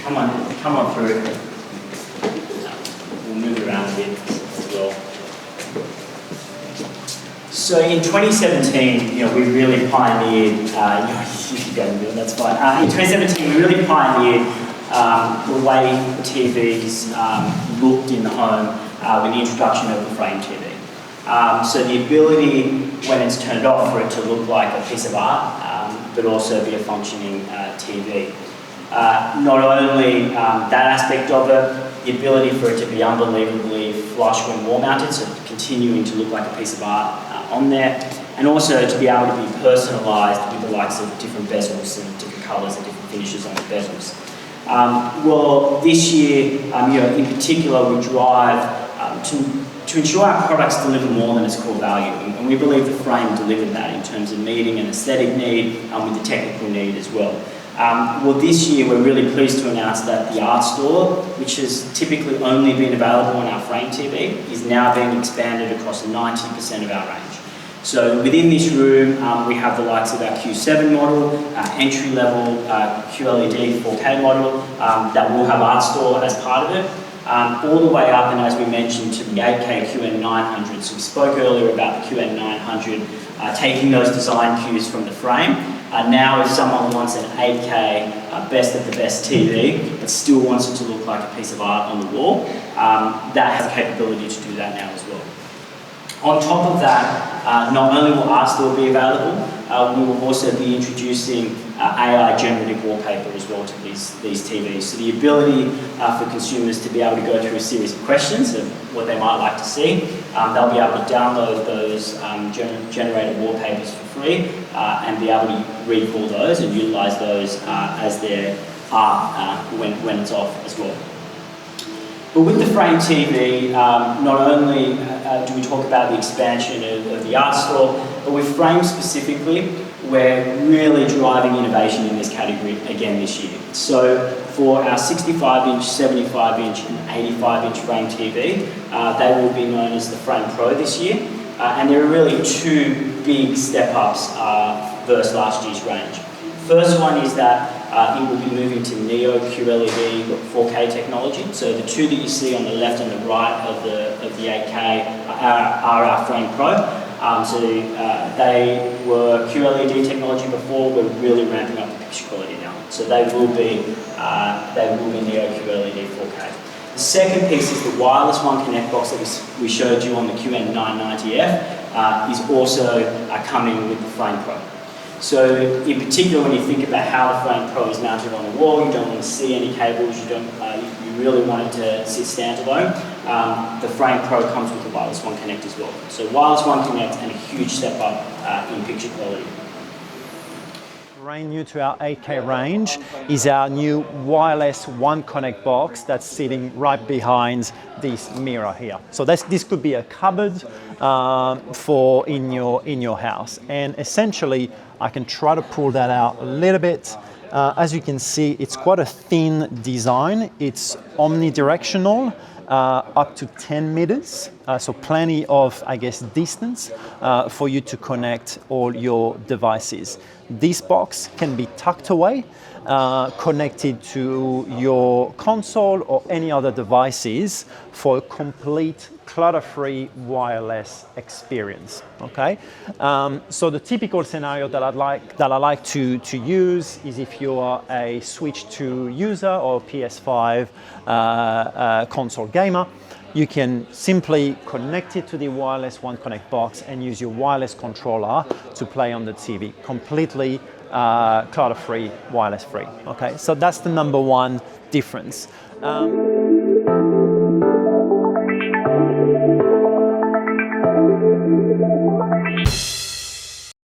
come on through. We'll move it around a bit as well. So in 2017, we really pioneered, that's fine. In 2017, we really pioneered the way TVs looked in the home with the introduction of the frame TV. So the ability, when it's turned off, for it to look like a piece of art, but also be a functioning TV. Not only that aspect of it, the ability for it to be unbelievably flush when wall mounted, so continuing to look like a piece of art on there, and also to be able to be personalised with the likes of different bezels and different colours and different finishes on the bezels. Well, this year, in particular, we drive to ensure our products deliver more than its core value, and we believe the frame delivered that in terms of meeting an aesthetic need with the technical need as well. Well, this year we're really pleased to announce that the Art Store, which has typically only been available on our frame TV, is now being expanded across 90% of our range. So within this room, we have the likes of our Q7 model, our entry-level QLED 4K model that will have Art Store as part of it, all the way up, and as we mentioned, to the 8K QN900. So we spoke earlier about the QN900 taking those design cues from the frame. Now if someone wants an 8K best of the best TV, but still wants it to look like a piece of art on the wall, that has the capability to do that now as well. On top of that, not only will Art Store be available, we will also be introducing AI generative wallpaper as well to these TVs. So the ability for consumers to be able to go through a series of questions of what they might like to see, they'll be able to download those generated wallpapers for free and be able to recall those and utilise those as their art when it's off as well. But with the frame TV, not only do we talk about the expansion of the Art Store, but with frames specifically, we're really driving innovation in this category again this year. So for our 65-inch, 75-inch and 85-inch frame TV, they will be known as the Frame Pro this year. And there are really two big step-ups versus last year's range. First one is that it will be moving to Neo-QLED 4K technology. So the two that you see on the left and the right of the 8K are our Frame Pro. So they were QLED technology before. We're really ramping up the picture quality now. So they will be Neo-QLED 4K. The second piece is the wireless One Connect box that we showed you on the QN990F is also coming with the Frame Pro. So in particular, when you think about how the Frame Pro is mounted on the wall, you don't want to see any cables, you really want it to sit standalone. The Frame Pro comes with the wireless One Connect as well. So wireless One Connect and a huge step up in picture quality. Brand new to our 8K range is our new wireless One Connect box that's sitting right behind this mirror here. So this could be a cupboard for in your house, and essentially I can try to pull that out a little bit. As you can see, it's quite a thin design. It's omnidirectional, up to 10 meters, so plenty of, distance for you to connect all your devices. This box can be tucked away, connected to your console or any other devices for a complete clutter-free wireless experience. Okay, so the typical scenario that I like to use is if you are a Switch 2 user or PS5 console gamer. You can simply connect it to the wireless One Connect box and use your wireless controller to play on the TV. Completely clutter-free, wireless-free. Okay, so that's the number one difference.